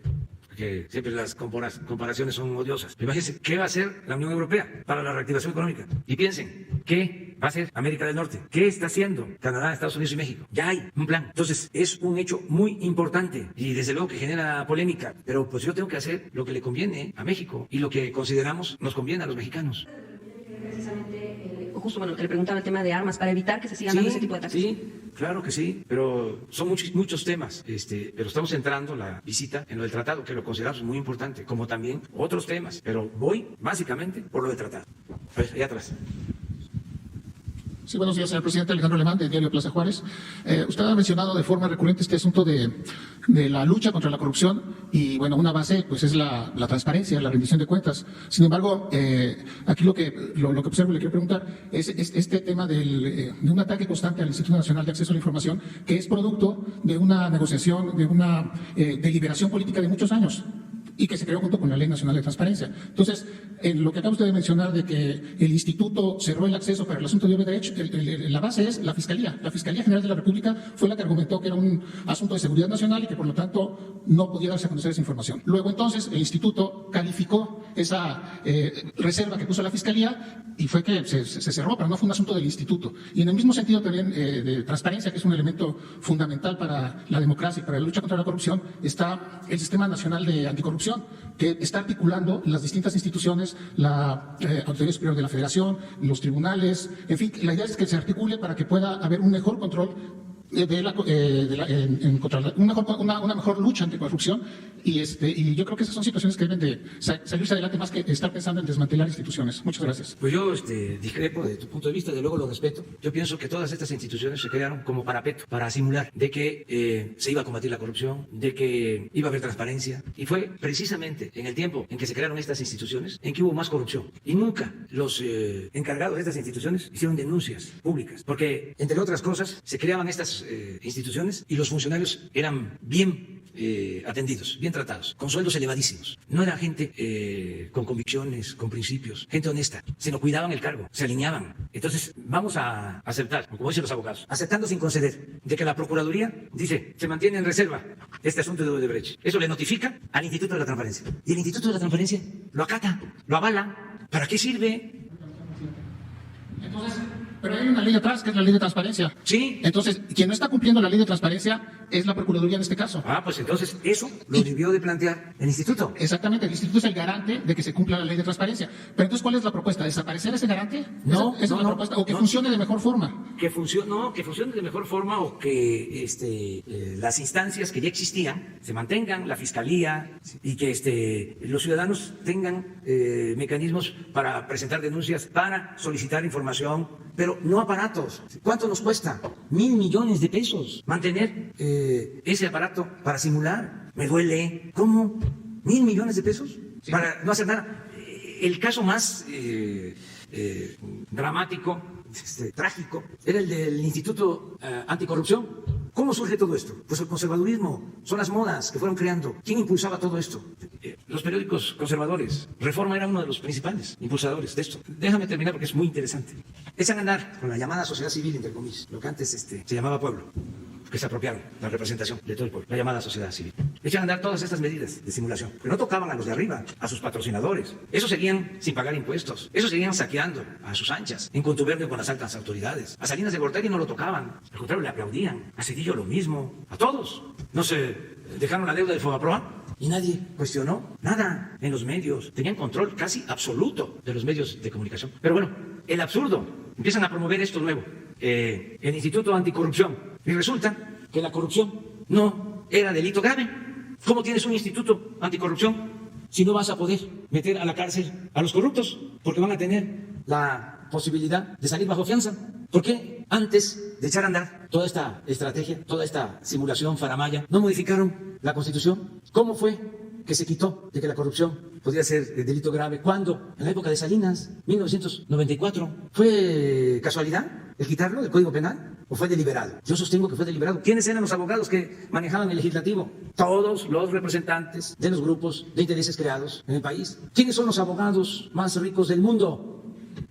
Speaker 1: que siempre las comparaciones son odiosas. Imagínense qué va a hacer la Unión Europea para la reactivación económica. Y piensen, ¿qué va a hacer América del Norte? ¿Qué está haciendo Canadá, Estados Unidos y México? Ya hay un plan. Entonces, es un hecho muy importante y desde luego que genera polémica. Pero pues yo tengo que hacer lo que le conviene a México y lo que consideramos nos conviene a los mexicanos.
Speaker 7: Precisamente, justo que le preguntaba el tema de armas, para evitar que se sigan dando ese tipo de ataques.
Speaker 1: Sí, claro que sí, pero son muchos temas, pero estamos centrando la visita en lo del tratado, que lo consideramos muy importante, como también otros temas, pero voy básicamente por lo del tratado. A ver, allá atrás.
Speaker 8: Sí, buenos días, señor presidente. Alejandro Alemán, del diario Plaza Juárez. Usted ha mencionado de forma recurrente este asunto de la lucha contra la corrupción y, bueno, una base pues es la transparencia, la rendición de cuentas. Sin embargo, aquí lo que observo y le quiero preguntar es este tema de un ataque constante al Instituto Nacional de Acceso a la Información, que es producto de una negociación, de una deliberación política de muchos años, y que se creó junto con la Ley Nacional de Transparencia. Entonces, en lo que acaba usted de mencionar de que el instituto cerró el acceso para el asunto de Odebrecht, la base es la Fiscalía. La Fiscalía General de la República fue la que argumentó que era un asunto de seguridad nacional y que por lo tanto no podía darse a conocer esa información. Luego entonces el instituto calificó esa reserva que puso la Fiscalía y fue que se cerró, pero no fue un asunto del instituto. Y en el mismo sentido también de transparencia, que es un elemento fundamental para la democracia y para la lucha contra la corrupción, está el Sistema Nacional de Anticorrupción, que está articulando las distintas instituciones, la Auditoría Superior de la Federación, los tribunales, en fin, la idea es que se articule para que pueda haber un mejor control una mejor lucha anticorrupción y yo creo que esas son situaciones que deben de salirse adelante más que estar pensando en desmantelar instituciones. Muchas gracias.
Speaker 1: Pues yo discrepo de tu punto de vista, de luego lo respeto. Yo pienso que todas estas instituciones se crearon como parapeto para simular de que se iba a combatir la corrupción, de que iba a haber transparencia, y fue precisamente en el tiempo en que se crearon estas instituciones en que hubo más corrupción, y nunca los encargados de estas instituciones hicieron denuncias públicas, porque entre otras cosas se creaban estas instituciones y los funcionarios eran bien atendidos, bien tratados, con sueldos elevadísimos. No era gente con convicciones, con principios, gente honesta, sino cuidaban el cargo, se alineaban. Entonces vamos a aceptar, como dicen los abogados, aceptando sin conceder, de que la Procuraduría dice, se mantiene en reserva este asunto de Odebrecht. Eso le notifica al Instituto de la Transparencia. Y el Instituto de la Transparencia lo acata, lo avala. ¿Para qué sirve?
Speaker 8: Entonces, pero hay una ley atrás, que es la ley de transparencia.
Speaker 1: Sí.
Speaker 8: Entonces, quien no está cumpliendo la ley de transparencia es la Procuraduría en este caso.
Speaker 1: Pues entonces eso lo debió de plantear el Instituto.
Speaker 8: Exactamente, el Instituto es el garante de que se cumpla la ley de transparencia. Pero entonces, ¿cuál es la propuesta? ¿Desaparecer ese garante?
Speaker 1: No,
Speaker 8: ¿Esa es la propuesta? ¿O que funcione de mejor forma?
Speaker 1: Que funcione de mejor forma, o que las instancias que ya existían se mantengan, la Fiscalía, y que los ciudadanos tengan mecanismos para presentar denuncias, para solicitar información, pero no aparatos. ¿Cuánto nos cuesta? 1,000 millones de pesos mantener ese aparato para simular. Me duele. ¿Cómo? 1,000 millones de pesos para no hacer nada. El caso más dramático, trágico, era el del Instituto Anticorrupción. ¿Cómo surge todo esto? Pues el conservadurismo, son las modas que fueron creando. ¿Quién impulsaba todo esto? los periódicos conservadores. Reforma era uno de los principales impulsadores de esto. Déjame terminar porque es muy interesante. Echan a andar con la llamada sociedad civil, entre comillas, lo que antes se llamaba pueblo, que se apropiaron la representación de todo el pueblo, la llamada sociedad civil. Echan a andar todas estas medidas de simulación, pero no tocaban a los de arriba, a sus patrocinadores. Esos seguían sin pagar impuestos, esos seguían saqueando a sus anchas, en contubernio con las altas autoridades. A Salinas de Gortari no lo tocaban, al contrario, le aplaudían. A Cedillo lo mismo, a todos. No se dejaron la deuda del Fobaproa y nadie cuestionó nada en los medios. Tenían control casi absoluto de los medios de comunicación. Pero bueno, el absurdo, empiezan a promover esto nuevo, el Instituto Anticorrupción. Y resulta que la corrupción no era delito grave. ¿Cómo tienes un instituto anticorrupción si no vas a poder meter a la cárcel a los corruptos? Porque van a tener la posibilidad de salir bajo fianza. ¿Por qué antes de echar a andar toda esta estrategia, toda esta simulación faramaya, no modificaron la Constitución? ¿Cómo fue que se quitó de que la corrupción podía ser delito grave? ¿Cuándo? En la época de Salinas, 1994. ¿Fue casualidad el quitarlo del Código Penal o fue deliberado? Yo sostengo que fue deliberado. ¿Quiénes eran los abogados que manejaban el legislativo? Todos los representantes de los grupos de intereses creados en el país. ¿Quiénes son los abogados más ricos del mundo?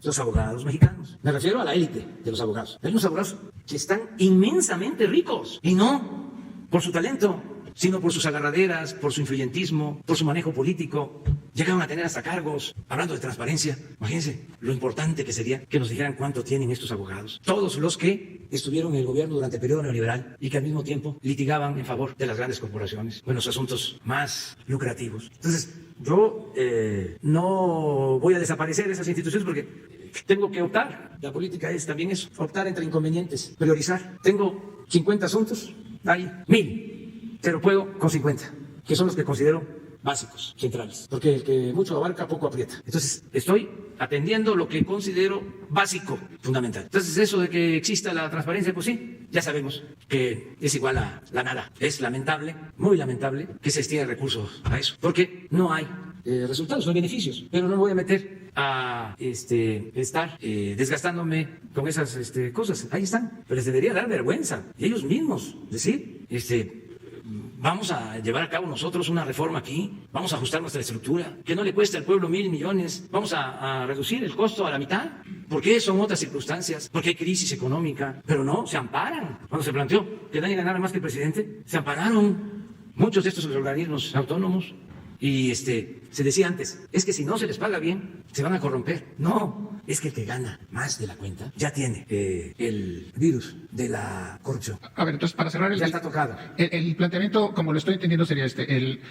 Speaker 1: Los abogados mexicanos. Me refiero a la élite de los abogados. Hay unos abogados que están inmensamente ricos y no por su talento, sino por sus agarraderas, por su influyentismo, por su manejo político. Llegaron a tener hasta cargos. Hablando de transparencia, imagínense lo importante que sería que nos dijeran cuánto tienen estos abogados. Todos los que estuvieron en el gobierno durante el periodo neoliberal y que al mismo tiempo litigaban en favor de las grandes corporaciones o en los asuntos más lucrativos. Entonces, yo no voy a desaparecer esas instituciones porque tengo que optar. La política es también eso, optar entre inconvenientes, priorizar. Tengo 50 asuntos, hay 1000. Pero puedo con 50, que son los que considero básicos, centrales, porque el que mucho abarca, poco aprieta. Entonces, estoy atendiendo lo que considero básico, fundamental. Entonces, eso de que exista la transparencia, pues sí, ya sabemos que es igual a la nada. Es lamentable, muy lamentable, que se destinen recursos a eso, porque no hay resultados, no hay beneficios. Pero no me voy a meter a estar desgastándome con esas cosas. Ahí están, pero les debería dar vergüenza. Y ellos mismos decir, vamos a llevar a cabo nosotros una reforma aquí, vamos a ajustar nuestra estructura, que no le cueste al pueblo 1.000 millones, vamos a reducir el costo a la mitad, porque son otras circunstancias, porque hay crisis económica, pero no, se amparan. Cuando se planteó que nadie ganara más que el presidente, se ampararon muchos de estos organismos autónomos y se decía antes, es que si no se les paga bien, se van a corromper. No, es que el que gana más de la cuenta ya tiene el virus de la corrupción.
Speaker 8: A ver, entonces, para cerrar,
Speaker 1: ya está tocado.
Speaker 8: El planteamiento, como lo estoy entendiendo, sería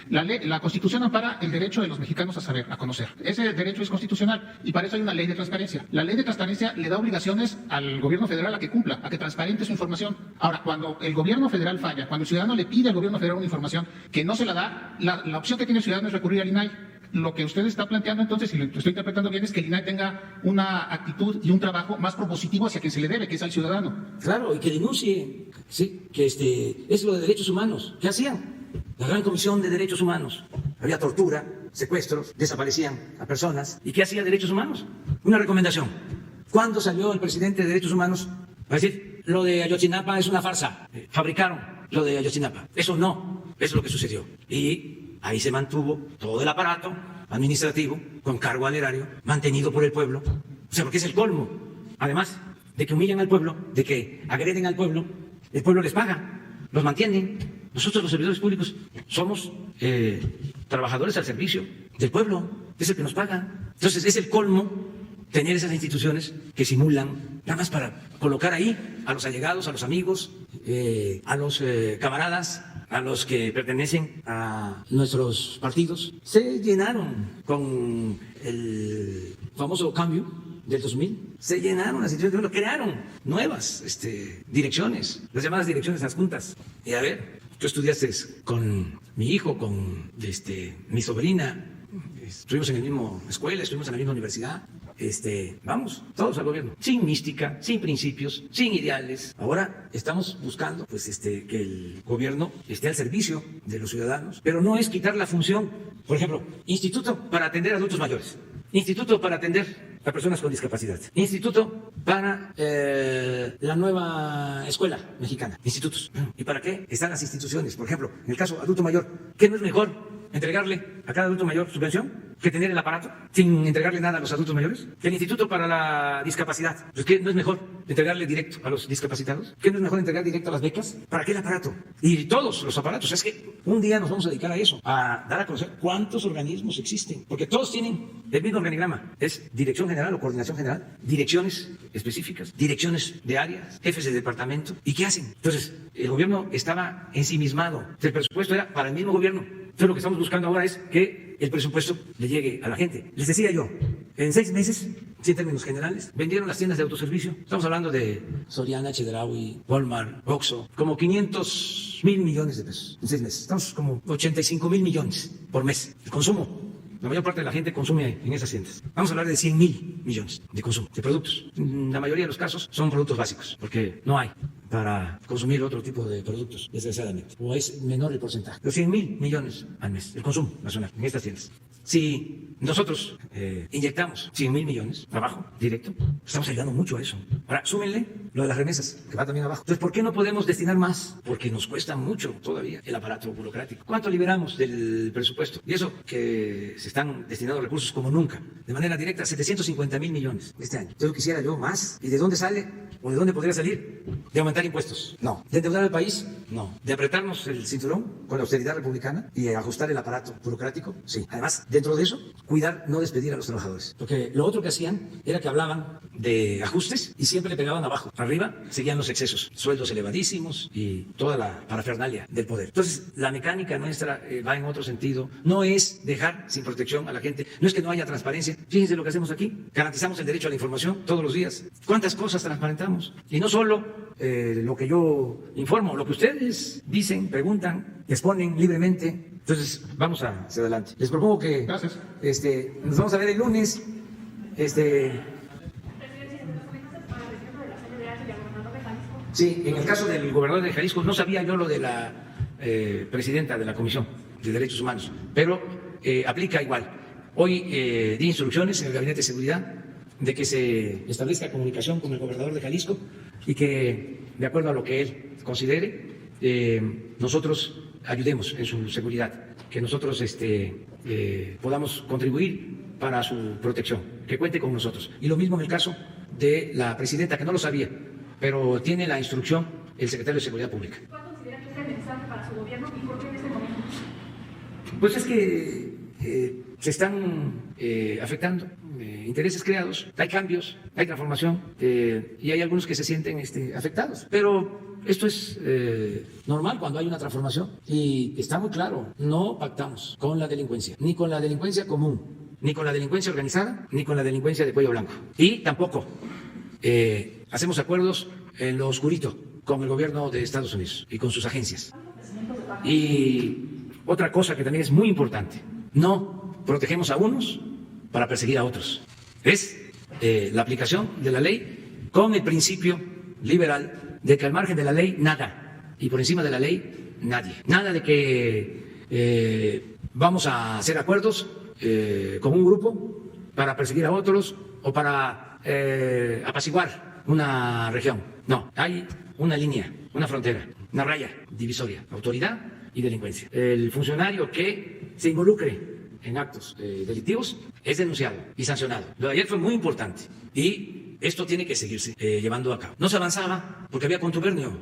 Speaker 8: la Constitución ampara el derecho de los mexicanos a saber, a conocer. Ese derecho es constitucional y para eso hay una ley de transparencia. La ley de transparencia le da obligaciones al gobierno federal a que cumpla, a que transparente su información. Ahora, cuando el gobierno federal falla, cuando el ciudadano le pide al gobierno federal una información que no se la da, la opción que tiene el ciudadano es recurrir al INAI. Lo que usted está planteando entonces, si lo estoy interpretando bien, es que el INAI tenga una actitud y un trabajo más propositivo hacia quien se le debe, que es al ciudadano.
Speaker 1: Claro, y que denuncie, sí, que es lo de derechos humanos. ¿Qué hacían? La Gran Comisión de Derechos Humanos. Había tortura, secuestros, desaparecían a personas. ¿Y qué hacía Derechos Humanos? Una recomendación. ¿Cuándo salió el presidente de Derechos Humanos a decir, lo de Ayotzinapa es una farsa? Fabricaron lo de Ayotzinapa. Eso no, es lo que sucedió. Y ahí se mantuvo todo el aparato administrativo con cargo al erario, mantenido por el pueblo. O sea, porque es el colmo. Además de que humillan al pueblo, de que agreden al pueblo, el pueblo les paga, los mantienen. Nosotros los servidores públicos somos trabajadores al servicio del pueblo, es el que nos paga. Entonces es el colmo tener esas instituciones que simulan, nada más para colocar ahí a los allegados, a los amigos, a los camaradas, a los que pertenecen a nuestros partidos. Se llenaron con el famoso cambio del 2000, se llenaron las instituciones, crearon nuevas direcciones, las llamadas direcciones adjuntas. Y a ver, tú estudiaste con mi hijo, con mi sobrina, estuvimos en la misma escuela, estuvimos en la misma universidad. Vamos, todos al gobierno, sin mística, sin principios, sin ideales. Ahora estamos buscando, que el gobierno esté al servicio de los ciudadanos, pero no es quitar la función. Por ejemplo, instituto para atender a adultos mayores, instituto para atender a personas con discapacidad, instituto para la nueva escuela mexicana, institutos. ¿Y para qué están las instituciones? Por ejemplo, en el caso adulto mayor, ¿qué no es mejor entregarle a cada adulto mayor su pensión que tener el aparato sin entregarle nada a los adultos mayores? El Instituto para la Discapacidad, pues ¿qué no es mejor entregarle directo a los discapacitados? ¿Qué no es mejor entregar directo a las becas? ¿Para qué el aparato? Y todos los aparatos. Es que un día nos vamos a dedicar a eso, a dar a conocer cuántos organismos existen, porque todos tienen el mismo organigrama. Es dirección general o coordinación general, direcciones específicas, direcciones de áreas, jefes de departamento. ¿Y qué hacen? Entonces, el gobierno estaba ensimismado. El presupuesto era para el mismo gobierno. Entonces, lo que estamos buscando ahora es que el presupuesto le llegue a la gente. Les decía yo, en 6 meses, sí, en términos generales, vendieron las tiendas de autoservicio. Estamos hablando de Soriana, Chedraui, Walmart, Oxxo, como 500,000 millones de pesos en 6 meses. Estamos como 85,000 millones por mes. El consumo. La mayor parte de la gente consume en esas tiendas. Vamos a hablar de 100,000 millones de consumo, de productos. En la mayoría de los casos son productos básicos, porque no hay para consumir otro tipo de productos, desgraciadamente. O es menor el porcentaje. Los 100,000 millones al mes, el consumo nacional en estas tiendas. Si nosotros inyectamos 100,000 millones abajo, directo, estamos ayudando mucho a eso. Ahora, súmenle lo de las remesas, que va también abajo. Entonces, ¿por qué no podemos destinar más? Porque nos cuesta mucho todavía el aparato burocrático. ¿Cuánto liberamos del presupuesto? Y eso que se están destinando recursos como nunca, de manera directa, 750,000 millones este año. Entonces, quisiera yo más. ¿Y de dónde sale? ¿O de dónde podría salir? ¿De aumentar impuestos? No. ¿De endeudar al país? No. ¿De apretarnos el cinturón con la austeridad republicana y ajustar el aparato burocrático? Sí. Además, dentro de eso, cuidar no despedir a los trabajadores. Porque lo otro que hacían era que hablaban de ajustes y siempre le pegaban abajo. Arriba seguían los excesos, sueldos elevadísimos y toda la parafernalia del poder. Entonces, la mecánica nuestra va en otro sentido. No es dejar sin protección a la gente. No es que no haya transparencia. Fíjense lo que hacemos aquí. Garantizamos el derecho a la información todos los días. ¿Cuántas cosas transparentamos? Y no solo lo que yo informo, lo que ustedes dicen, preguntan, exponen libremente. Entonces, vamos hacia adelante. Les propongo que nos vamos a ver el lunes. Sí, en el caso del gobernador de Jalisco, no sabía yo lo de la presidenta de la Comisión de Derechos Humanos, pero aplica igual. Hoy di instrucciones en el Gabinete de Seguridad de que se establezca comunicación con el gobernador de Jalisco y que, de acuerdo a lo que él considere, nosotros ayudemos en su seguridad, que nosotros podamos contribuir para su protección, que cuente con nosotros. Y lo mismo en el caso de la presidenta, que no lo sabía, pero tiene la instrucción el secretario de Seguridad Pública. ¿Cuál considera que es el mensaje para su gobierno y por qué en este momento? Pues es que se están afectando intereses creados, hay cambios, hay transformación y hay algunos que se sienten afectados. Pero esto es normal cuando hay una transformación y está muy claro, no pactamos con la delincuencia, ni con la delincuencia común, ni con la delincuencia organizada, ni con la delincuencia de cuello blanco. Y tampoco hacemos acuerdos en lo oscurito con el gobierno de Estados Unidos y con sus agencias. Y otra cosa que también es muy importante, no protegemos a unos para perseguir a otros. Es la aplicación de la ley con el principio liberal de que al margen de la ley nada y por encima de la ley nadie. Nada de que vamos a hacer acuerdos con un grupo para perseguir a otros o para apaciguar una región. No, hay una línea, una frontera, una raya divisoria, autoridad y delincuencia. El funcionario que se involucre en actos delictivos es denunciado y sancionado. Lo de ayer fue muy importante y esto tiene que seguirse llevando a cabo. No se avanzaba porque había contubernio.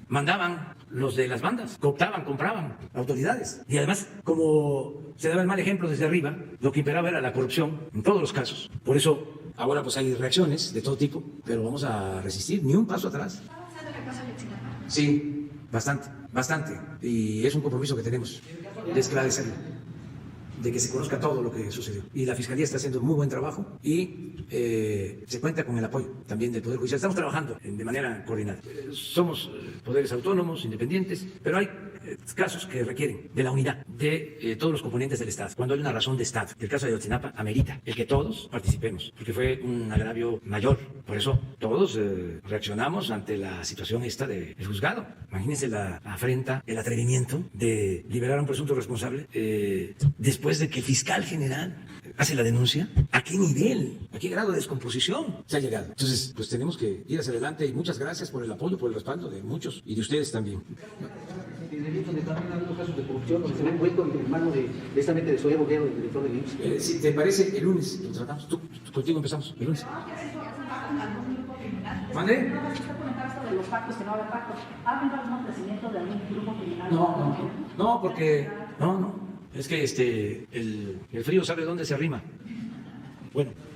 Speaker 1: Mandaban los de las bandas, cooptaban, compraban autoridades. Y además, como se daba el mal ejemplo desde arriba, lo que imperaba era la corrupción en todos los casos. Por eso ahora pues hay reacciones de todo tipo, pero vamos a resistir, ni un paso atrás. Sí, bastante. Y es un compromiso que tenemos de esclarecerlo, de que se conozca todo lo que sucedió. Y la Fiscalía está haciendo muy buen trabajo y se cuenta con el apoyo también del Poder Judicial. Estamos trabajando de manera coordinada. Somos poderes autónomos, independientes, pero hay casos que requieren de la unidad de todos los componentes del Estado. Cuando hay una razón de Estado, el caso de Ayotzinapa amerita el que todos participemos, porque fue un agravio mayor. Por eso todos reaccionamos ante la situación esta del juzgado. Imagínense la afrenta, el atrevimiento de liberar a un presunto responsable después de que el fiscal general hace la denuncia. ¿A qué nivel, a qué grado de descomposición se ha llegado? Entonces, pues tenemos que ir hacia adelante y muchas gracias por el apoyo, por el respaldo de muchos y de ustedes también.
Speaker 2: el IMSS, donde también ha habido casos de corrupción, donde se ve envuelto en mano de esta mente de Zoé Boguero, el director del IMSS.
Speaker 1: Si te parece, el lunes lo tratamos. Tú contigo empezamos, el lunes. ¿Mande? No, porque no, es que el frío sabe dónde se arrima. Bueno.